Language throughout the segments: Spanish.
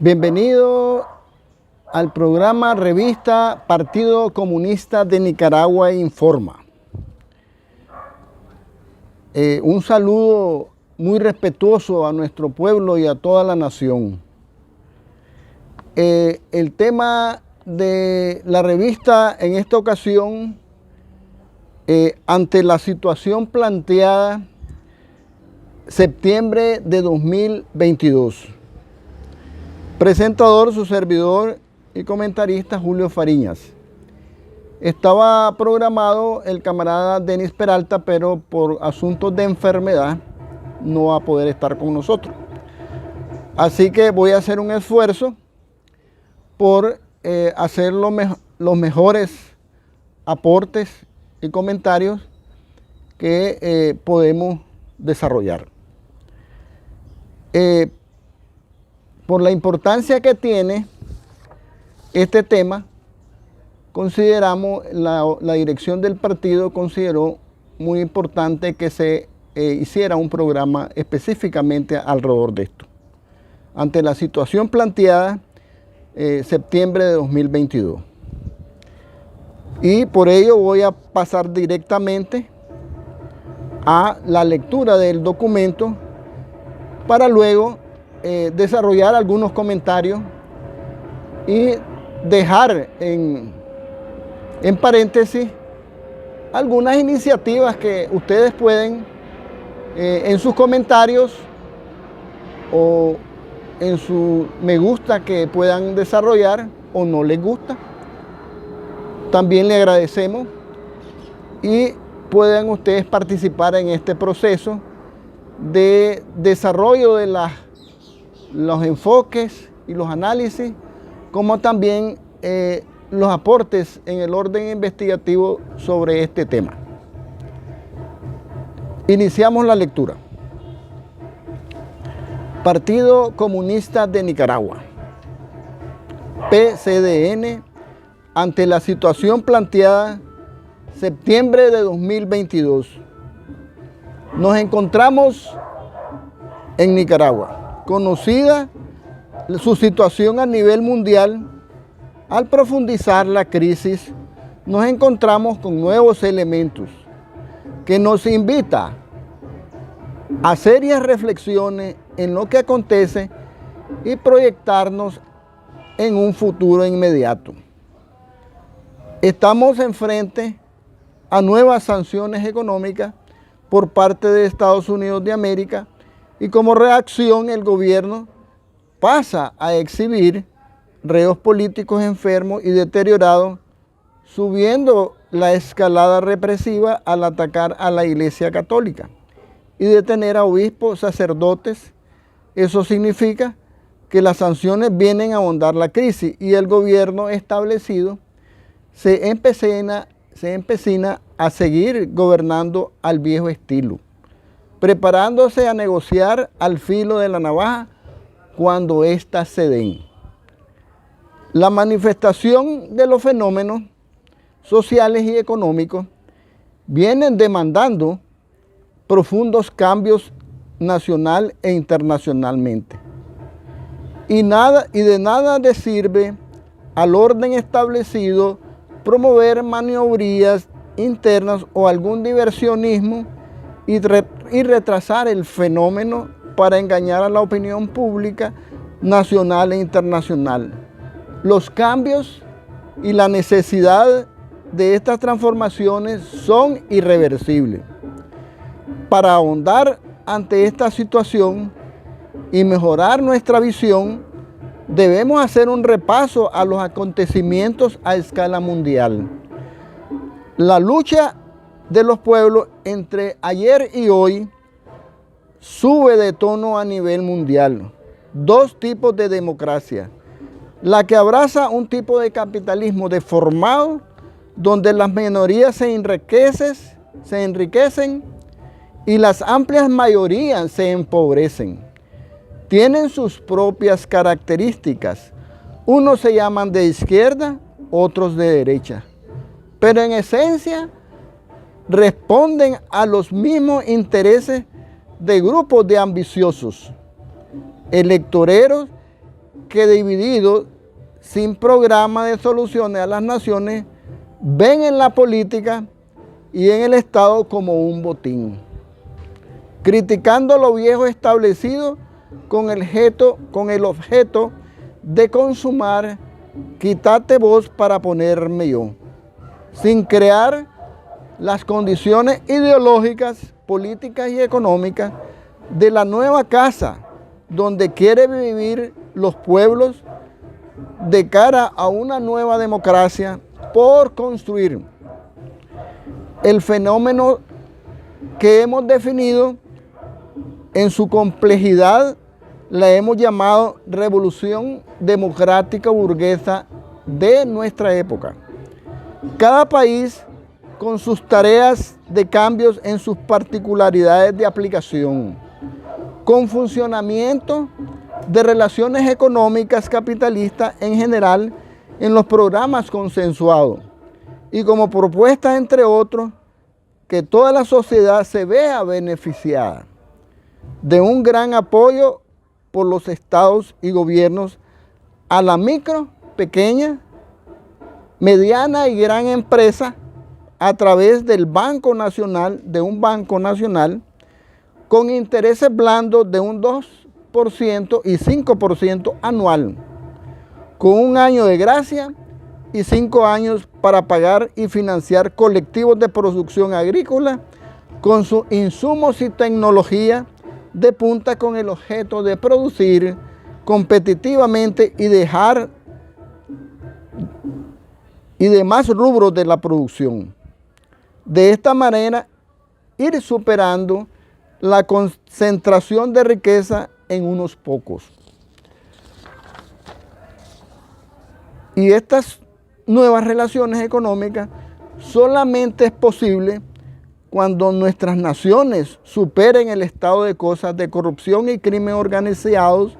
Bienvenido al programa Revista Partido Comunista de Nicaragua Informa. Un saludo muy respetuoso a nuestro pueblo y a toda la nación. El tema de la revista en esta ocasión, ante la situación planteada septiembre de 2022. Presentador, su servidor y comentarista Julio Fariñas. Estaba programado el camarada Denis Peralta, pero por asuntos de enfermedad no va a poder estar con nosotros. Así que voy a hacer un esfuerzo por hacer los mejores aportes y comentarios que podemos desarrollar. Por la importancia que tiene este tema, consideramos, la dirección del partido consideró muy importante que se hiciera un programa específicamente alrededor de esto. Ante la situación planteada, septiembre de 2022. Y por ello voy a pasar directamente a la lectura del documento para luego desarrollar algunos comentarios y dejar en paréntesis algunas iniciativas que ustedes pueden en sus comentarios o en su me gusta que puedan desarrollar o no les gusta. También le agradecemos y pueden ustedes participar en este proceso de desarrollo de los enfoques y los análisis, como también los aportes en el orden investigativo sobre este tema. Iniciamos la lectura. Partido Comunista de Nicaragua, PCDN, ante la situación planteada septiembre de 2022. Nos encontramos en Nicaragua. Conocida su situación a nivel mundial, al profundizar la crisis, nos encontramos con nuevos elementos que nos invita a serias reflexiones en lo que acontece y proyectarnos en un futuro inmediato. Estamos enfrente a nuevas sanciones económicas por parte de Estados Unidos de América y como reacción el gobierno pasa a exhibir reos políticos enfermos y deteriorados, subiendo la escalada represiva al atacar a la Iglesia Católica y detener a obispos, sacerdotes. Eso significa que las sanciones vienen a ahondar la crisis y el gobierno establecido se empecina a seguir gobernando al viejo estilo, preparándose a negociar al filo de la navaja cuando éstas se den. La manifestación de los fenómenos sociales y económicos vienen demandando profundos cambios nacional e internacionalmente. Y de nada le sirve al orden establecido promover maniobrías internas o algún diversionismo y retrasar el fenómeno para engañar a la opinión pública nacional e internacional. Los cambios y la necesidad de estas transformaciones son irreversibles. Para ahondar ante esta situación y mejorar nuestra visión, debemos hacer un repaso a los acontecimientos a escala mundial. La lucha de los pueblos entre ayer y hoy sube de tono a nivel mundial. Dos tipos de democracia. La que abraza un tipo de capitalismo deformado, donde las minorías se enriquecen y las amplias mayorías se empobrecen. Tienen sus propias características. Unos se llaman de izquierda, otros de derecha. Pero en esencia responden a los mismos intereses de grupos de ambiciosos, electoreros que divididos, sin programa de soluciones a las naciones, ven en la política y en el Estado como un botín, criticando lo viejo establecido con el objeto de consumar, quítate vos para ponerme yo, sin crear las condiciones ideológicas, políticas y económicas de la nueva casa donde quiere vivir los pueblos de cara a una nueva democracia por construir. El fenómeno que hemos definido en su complejidad la hemos llamado revolución democrática burguesa de nuestra época. Cada país con sus tareas de cambios en sus particularidades de aplicación, con funcionamiento de relaciones económicas capitalistas en general en los programas consensuados y como propuesta, entre otros, que toda la sociedad se vea beneficiada de un gran apoyo por los estados y gobiernos a la micro, pequeña, mediana y gran empresa a través del Banco Nacional, de un Banco Nacional, con intereses blandos de un 2% y 5% anual, con un año de gracia y 5 años para pagar y financiar colectivos de producción agrícola con sus insumos y tecnología de punta con el objeto de producir competitivamente y dejar y demás rubros de la producción. De esta manera, ir superando la concentración de riqueza en unos pocos. Y estas nuevas relaciones económicas solamente es posible cuando nuestras naciones superen el estado de cosas de corrupción y crimen organizados,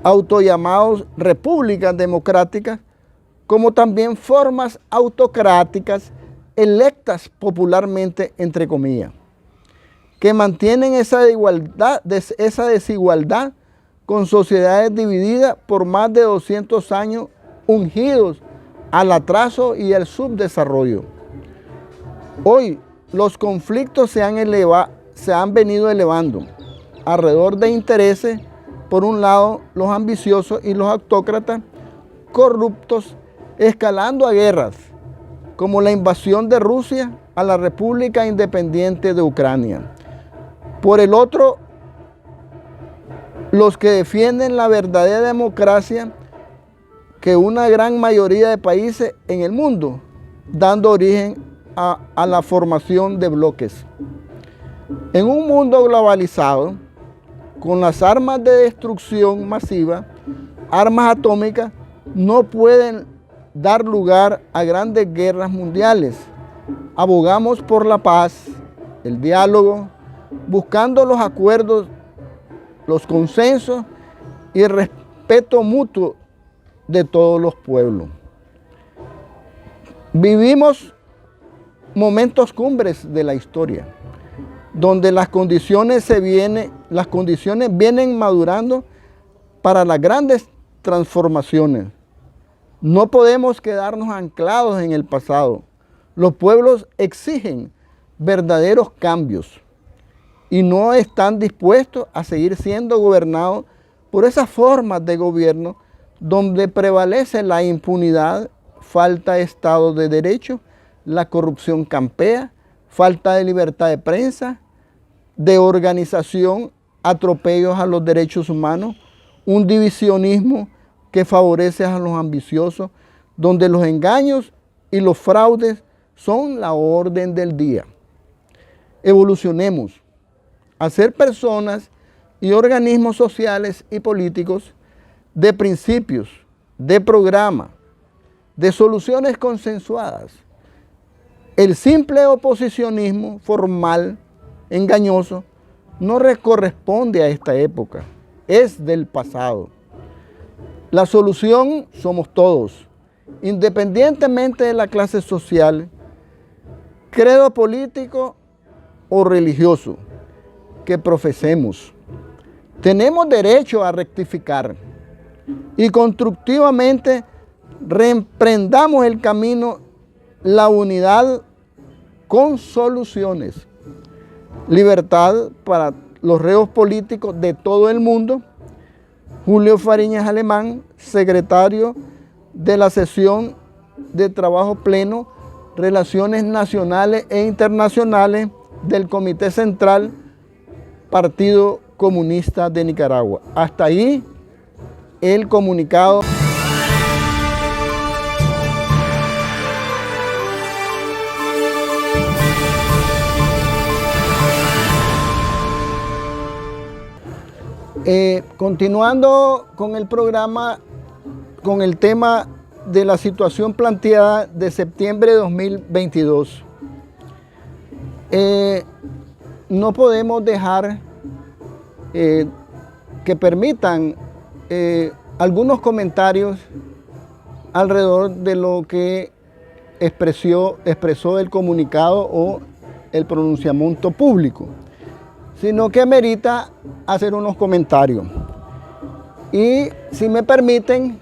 autollamados repúblicas democráticas, como también formas autocráticas electas popularmente, entre comillas, que mantienen esa desigualdad con sociedades divididas por más de 200 años, ungidos al atraso y al subdesarrollo. Hoy los conflictos se han venido elevando alrededor de intereses, por un lado los ambiciosos y los autócratas corruptos, escalando a guerras, como la invasión de Rusia a la República Independiente de Ucrania. Por el otro, los que defienden la verdadera democracia que una gran mayoría de países en el mundo, dando origen a la formación de bloques. En un mundo globalizado, con las armas de destrucción masiva, armas atómicas, no pueden dar lugar a grandes guerras mundiales. Abogamos por la paz, el diálogo, buscando los acuerdos, los consensos y el respeto mutuo de todos los pueblos. Vivimos momentos cumbres de la historia, donde las condiciones vienen madurando para las grandes transformaciones. No podemos quedarnos anclados en el pasado. Los pueblos exigen verdaderos cambios y no están dispuestos a seguir siendo gobernados por esas formas de gobierno donde prevalece la impunidad, falta de Estado de Derecho, la corrupción campea, falta de libertad de prensa, de organización, atropellos a los derechos humanos, un divisionismo que favorece a los ambiciosos, donde los engaños y los fraudes son la orden del día. Evolucionemos a ser personas y organismos sociales y políticos de principios, de programa, de soluciones consensuadas. El simple oposicionismo formal, engañoso, no corresponde a esta época, es del pasado. La solución somos todos, independientemente de la clase social, credo político o religioso que profesemos. Tenemos derecho a rectificar y constructivamente reemprendamos el camino, la unidad con soluciones. Libertad para los reos políticos de todo el mundo. Julio Fariñas Alemán, secretario de la sesión de trabajo pleno, Relaciones Nacionales e Internacionales del Comité Central, Partido Comunista de Nicaragua. Hasta ahí el comunicado. Continuando con el programa, con el tema de la situación planteada de septiembre de 2022. No podemos dejar que permitan algunos comentarios alrededor de lo que expresó el comunicado o el pronunciamiento público, sino que amerita hacer unos comentarios. Y si me permiten,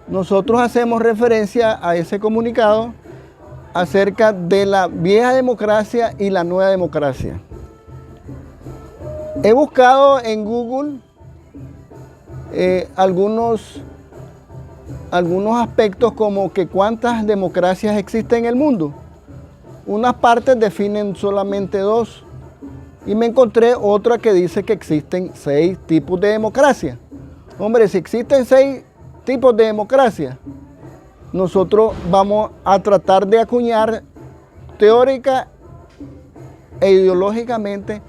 nosotros hacemos referencia a ese comunicado acerca de la vieja democracia y la nueva democracia. He buscado en Google algunos aspectos como que cuántas democracias existen en el mundo. Unas partes definen solamente 2 y me encontré otra que dice que existen 6 tipos de democracia. Hombre, si existen 6 tipos de democracia, nosotros vamos a tratar de acuñar teórica e ideológicamente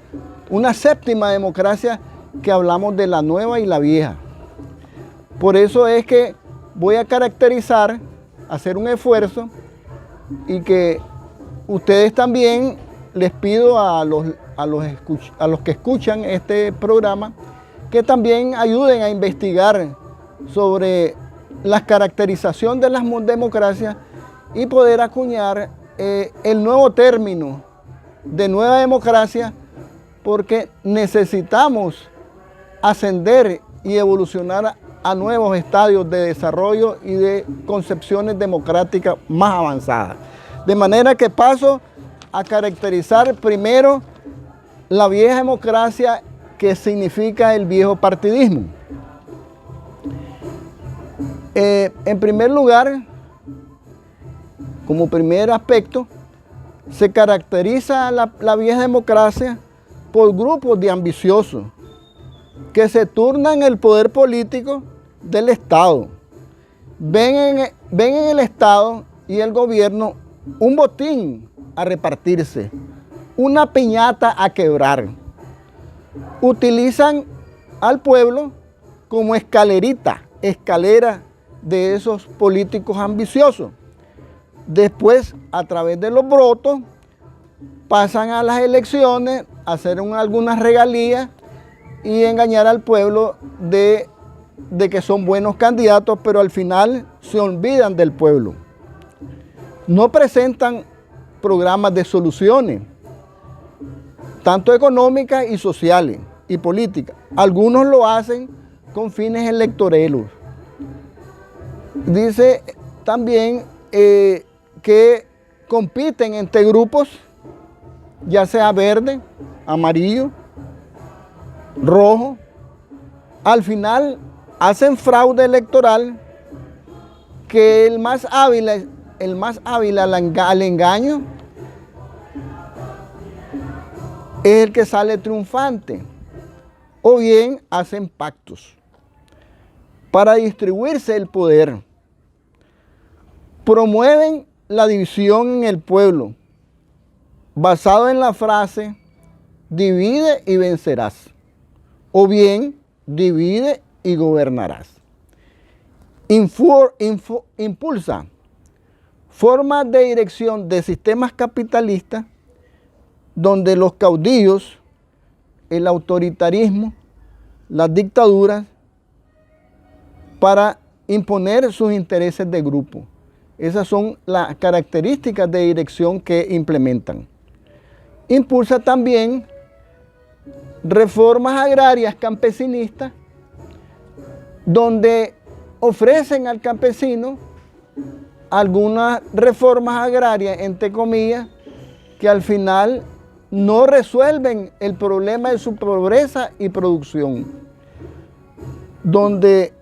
una 7ª democracia, que hablamos de la nueva y la vieja. Por eso es que voy a caracterizar, hacer un esfuerzo, y que ustedes también, les pido a los que escuchan este programa, que también ayuden a investigar sobre la caracterización de las democracias y poder acuñar el nuevo término de nueva democracia, porque necesitamos ascender y evolucionar a nuevos estadios de desarrollo y de concepciones democráticas más avanzadas. De manera que paso a caracterizar primero la vieja democracia, que significa el viejo partidismo. En primer lugar, como primer aspecto, se caracteriza la vieja democracia por grupos de ambiciosos que se turnan el poder político del Estado. Ven en el Estado y el gobierno un botín a repartirse, una piñata a quebrar. Utilizan al pueblo como escalera de esos políticos ambiciosos. Después, a través de los votos, pasan a las elecciones, hacer algunas regalías y engañar al pueblo de que son buenos candidatos, pero al final se olvidan del pueblo. No presentan programas de soluciones, tanto económicas y sociales y políticas. Algunos lo hacen con fines electoreros. Dice también que compiten entre grupos, ya sea verde, amarillo, rojo. Al final hacen fraude electoral, que el más hábil al engaño es el que sale triunfante. O bien hacen pactos para distribuirse el poder. Promueven la división en el pueblo, basado en la frase divide y vencerás, o bien divide y gobernarás. Impulsa formas de dirección de sistemas capitalistas donde los caudillos, el autoritarismo, las dictaduras, para imponer sus intereses de grupo. Esas son las características de dirección que implementan. Impulsa también reformas agrarias campesinistas, donde ofrecen al campesino algunas reformas agrarias, entre comillas, que al final no resuelven el problema de su pobreza y producción. Donde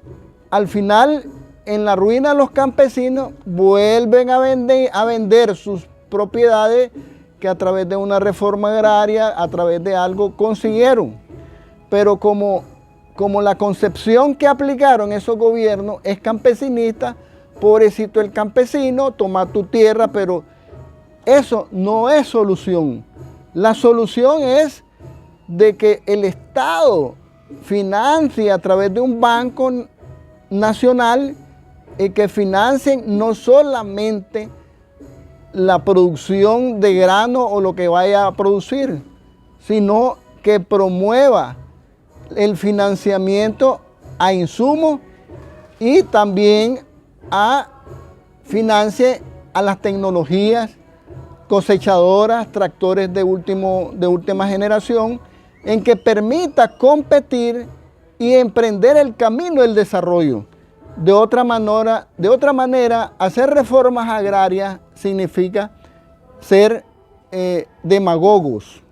al final, en la ruina, los campesinos vuelven a vender sus propiedades que a través de una reforma agraria, a través de algo, consiguieron. Pero como la concepción que aplicaron esos gobiernos es campesinista, pobrecito el campesino, toma tu tierra, pero eso no es solución. La solución es de que el Estado financie a través de un banco nacional y que financien no solamente la producción de grano o lo que vaya a producir, sino que promueva el financiamiento a insumos y también financie a las tecnologías cosechadoras, tractores de última generación, en que permita competir y emprender el camino del desarrollo. De otra manera, hacer reformas agrarias significa ser demagogos,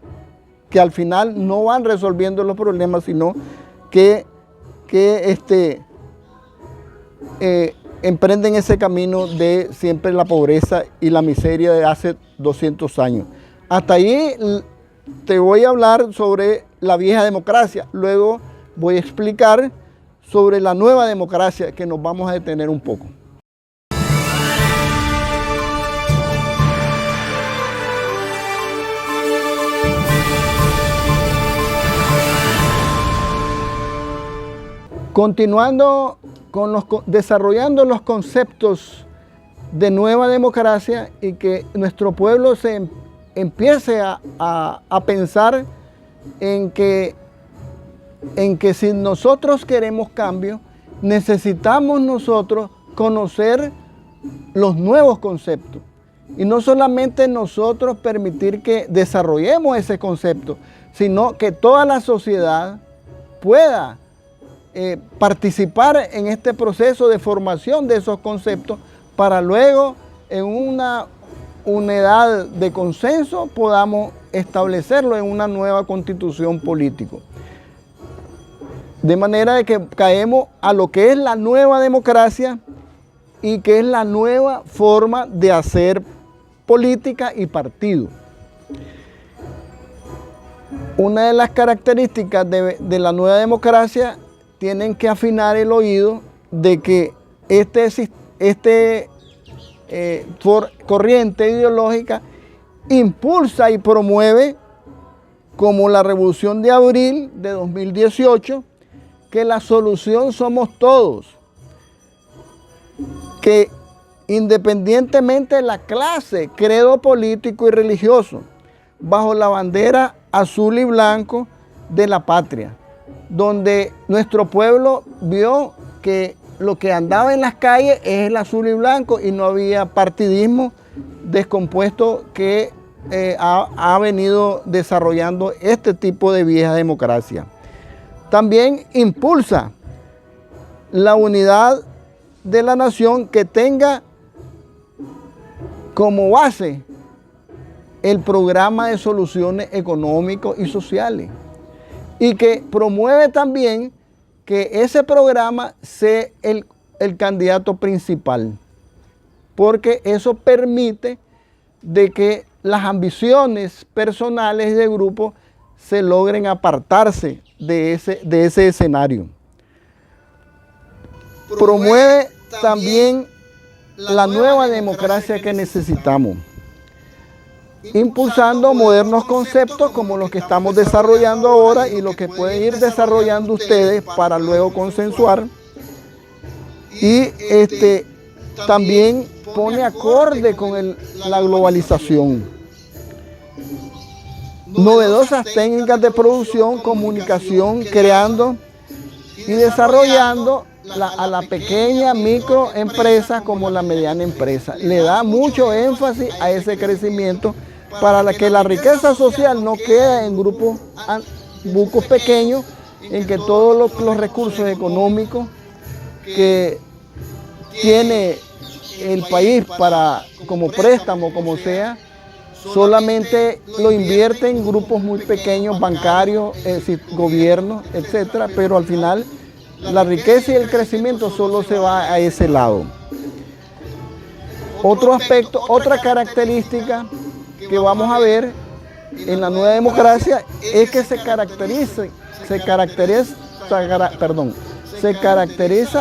que al final no van resolviendo los problemas, sino que emprenden ese camino de siempre la pobreza y la miseria de hace 200 años. Hasta ahí te voy a hablar sobre la vieja democracia. Luego voy a explicar sobre la nueva democracia, que nos vamos a detener un poco. Continuando desarrollando los conceptos de nueva democracia y que nuestro pueblo se empiece a pensar en que si nosotros queremos cambio, necesitamos nosotros conocer los nuevos conceptos. Y no solamente nosotros permitir que desarrollemos ese concepto, sino que toda la sociedad pueda participar en este proceso de formación de esos conceptos para luego en una unidad de consenso podamos establecerlo en una nueva constitución política. De manera de que caemos a lo que es la nueva democracia y que es la nueva forma de hacer política y partido. Una de las características de la nueva democracia tienen que afinar el oído de que corriente ideológica impulsa y promueve, como la Revolución de Abril de 2018, que la solución somos todos, que independientemente de la clase, credo político y religioso, bajo la bandera azul y blanco de la patria, donde nuestro pueblo vio que lo que andaba en las calles es el azul y blanco y no había partidismo descompuesto que ha venido desarrollando este tipo de vieja democracia. También impulsa la unidad de la nación que tenga como base el programa de soluciones económicos y sociales y que promueve también que ese programa sea el candidato principal, porque eso permite de que las ambiciones personales de grupo se logren apartarse de ese escenario. Promueve también la nueva democracia que necesitamos, impulsando modernos conceptos como los que estamos desarrollando ahora y los que pueden ir desarrollando ustedes para luego consensuar. Y también pone acorde con la globalización. Novedosas técnicas de producción, comunicación, creando y desarrollando a la pequeña microempresa como la mediana empresa. Le da mucho énfasis a ese crecimiento para que la riqueza social no quede en grupos pequeños, en que todos los recursos económicos que tiene el país para, como préstamo, como sea, solamente lo invierte en grupos muy pequeños, bancarios, gobiernos, etcétera, pero al final la riqueza y el crecimiento solo se va a ese lado. Otro aspecto, otra característica que vamos a ver en la nueva democracia es que se caracteriza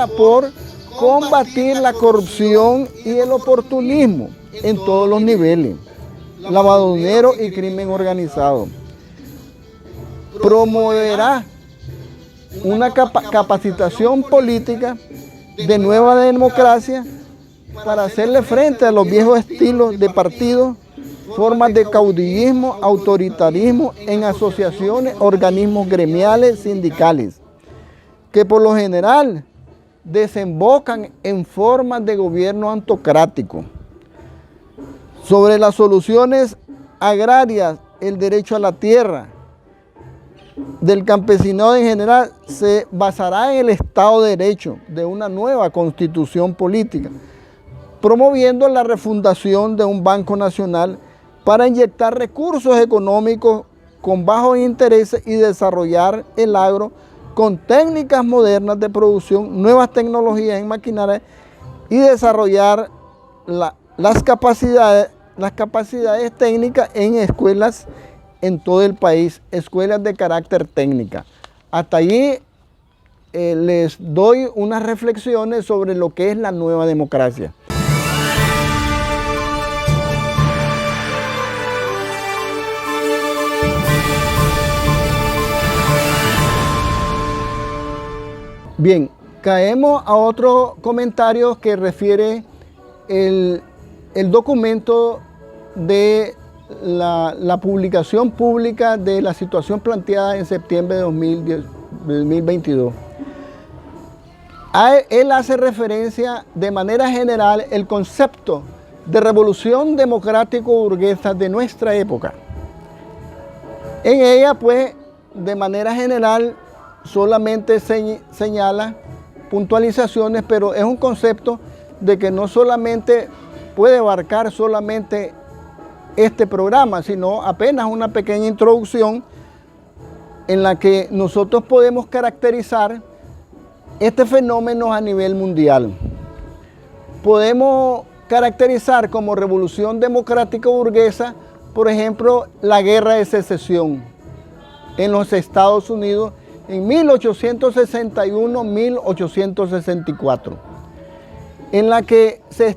por combatir la corrupción y el oportunismo en todos los niveles, lavadero y crimen organizado. Promoverá una capacitación política de nueva democracia para hacerle frente a los viejos estilos de partidos, formas de caudillismo, autoritarismo en asociaciones, organismos gremiales, sindicales, que por lo general desembocan en formas de gobierno autocrático. Sobre las soluciones agrarias, el derecho a la tierra del campesinado en general se basará en el Estado de Derecho de una nueva constitución política, promoviendo la refundación de un Banco Nacional para inyectar recursos económicos con bajos intereses y desarrollar el agro con técnicas modernas de producción, nuevas tecnologías en maquinaria y desarrollar las capacidades técnicas en escuelas en todo el país, escuelas de carácter técnica. Hasta allí les doy unas reflexiones sobre lo que es la nueva democracia. Bien, caemos a otro comentario que refiere el documento de la publicación pública de la situación planteada en septiembre de 2022. Él hace referencia de manera general el concepto de revolución democrático-burguesa de nuestra época. En ella, pues, de manera general, solamente señala puntualizaciones, pero es un concepto de que no solamente puede abarcar solamente este programa, sino apenas una pequeña introducción en la que nosotros podemos caracterizar este fenómeno a nivel mundial. Podemos caracterizar como revolución democrática burguesa, por ejemplo, la Guerra de Secesión en los Estados Unidos en 1861-1864, en la que se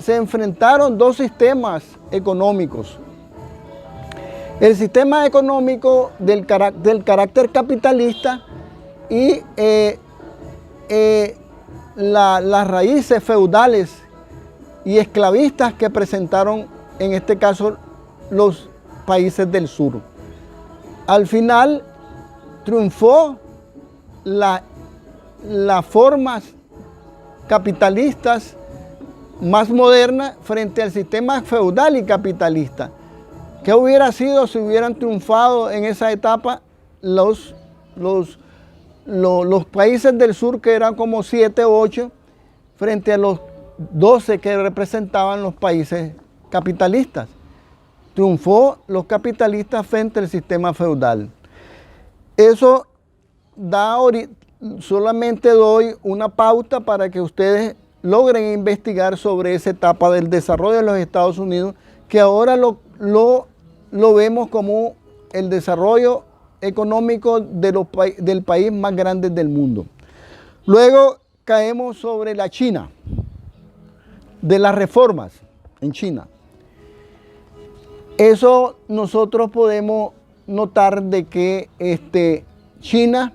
enfrentaron dos sistemas económicos. El sistema económico del carácter capitalista y las raíces feudales y esclavistas que presentaron, en este caso, los países del sur. Al final triunfó las formas capitalistas más modernas frente al sistema feudal y capitalista. ¿Qué hubiera sido si hubieran triunfado en esa etapa los países del sur, que eran como 7 o 8, frente a los 12 que representaban los países capitalistas? Triunfó los capitalistas frente al sistema feudal. Eso solamente doy una pauta para que ustedes logren investigar sobre esa etapa del desarrollo de los Estados Unidos, que ahora lo vemos como el desarrollo económico del país más grande del mundo. Luego caemos sobre la China, de las reformas en China. Eso nosotros podemos notar de que China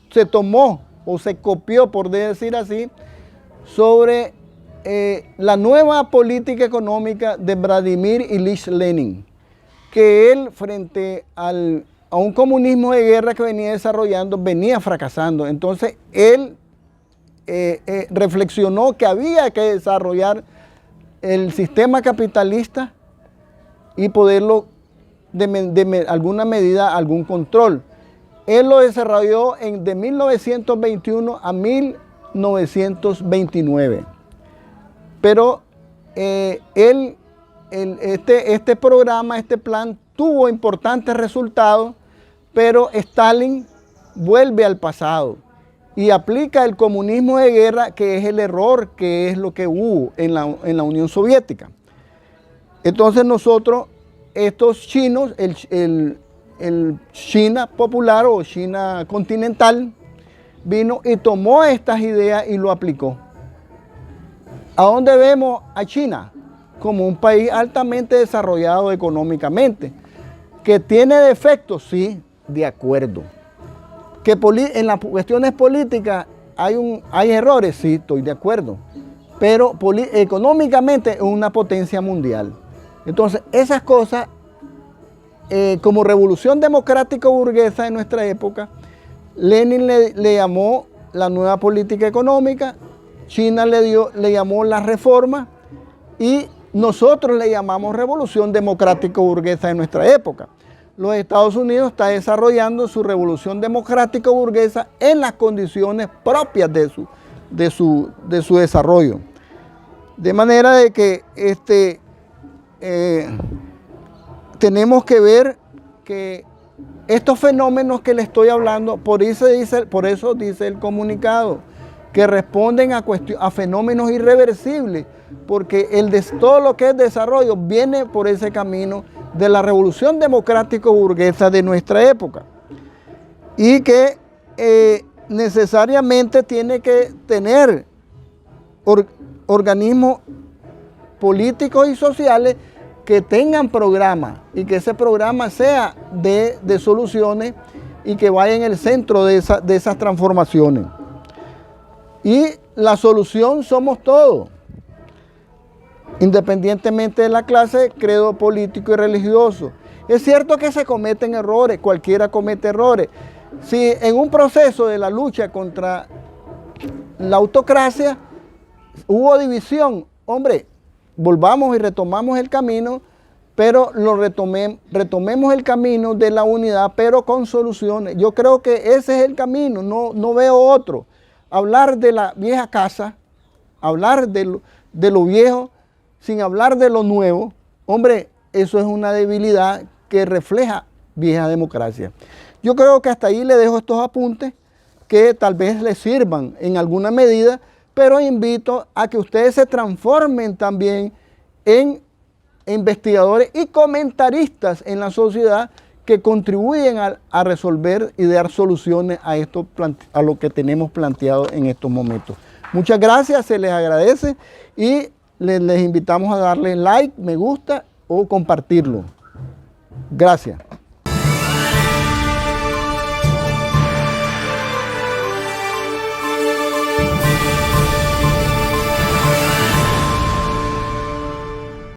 se tomó o se copió, por decir así, sobre la nueva política económica de Vladimir Ilich Lenin, que él, frente a un comunismo de guerra que venía desarrollando, venía fracasando. Entonces él reflexionó que había que desarrollar el sistema capitalista y poderlo de alguna medida, algún control. él lo desarrolló de 1921 a 1929. Pero este programa, este plan, tuvo importantes resultados, pero Stalin vuelve al pasado y aplica el comunismo de guerra, que es el error, que es lo que hubo en la Unión Soviética. Entonces nosotros, estos chinos, el China popular o China continental, vino y tomó estas ideas y lo aplicó. ¿A dónde vemos a China? Como un país altamente desarrollado económicamente, que tiene defectos, sí, de acuerdo. Que en las cuestiones políticas hay errores, sí, estoy de acuerdo. Pero económicamente es una potencia mundial. Entonces, esas cosas, como revolución democrática burguesa de nuestra época, Lenin le llamó la nueva política económica, China le llamó la reforma y nosotros le llamamos revolución democrática burguesa de nuestra época. Los Estados Unidos está desarrollando su revolución democrática burguesa en las condiciones propias de su desarrollo. De manera de que tenemos que ver que estos fenómenos que le estoy hablando, por eso dice el comunicado, que responden a fenómenos irreversibles, porque todo lo que es desarrollo viene por ese camino de la revolución democrático-burguesa de nuestra época, y que necesariamente tiene que tener organismos políticos y sociales que tengan programas y que ese programa sea de soluciones y que vaya en el centro de esas transformaciones. Y la solución somos todos, independientemente de la clase, credo político y religioso. Es cierto que se cometen errores, cualquiera comete errores. Si en un proceso de la lucha contra la autocracia hubo división, hombre, volvamos y retomamos el camino, pero retomemos el camino de la unidad, pero con soluciones. Yo creo que ese es el camino, no veo otro. Hablar de la vieja casa, hablar de lo viejo, sin hablar de lo nuevo, hombre, eso es una debilidad que refleja vieja democracia. Yo creo que hasta ahí le dejo estos apuntes que tal vez les sirvan en alguna medida, pero invito a que ustedes se transformen también en investigadores y comentaristas en la sociedad que contribuyen a resolver y dar soluciones a lo que tenemos planteado en estos momentos. Muchas gracias, se les agradece y les invitamos a darle like, me gusta o compartirlo. Gracias.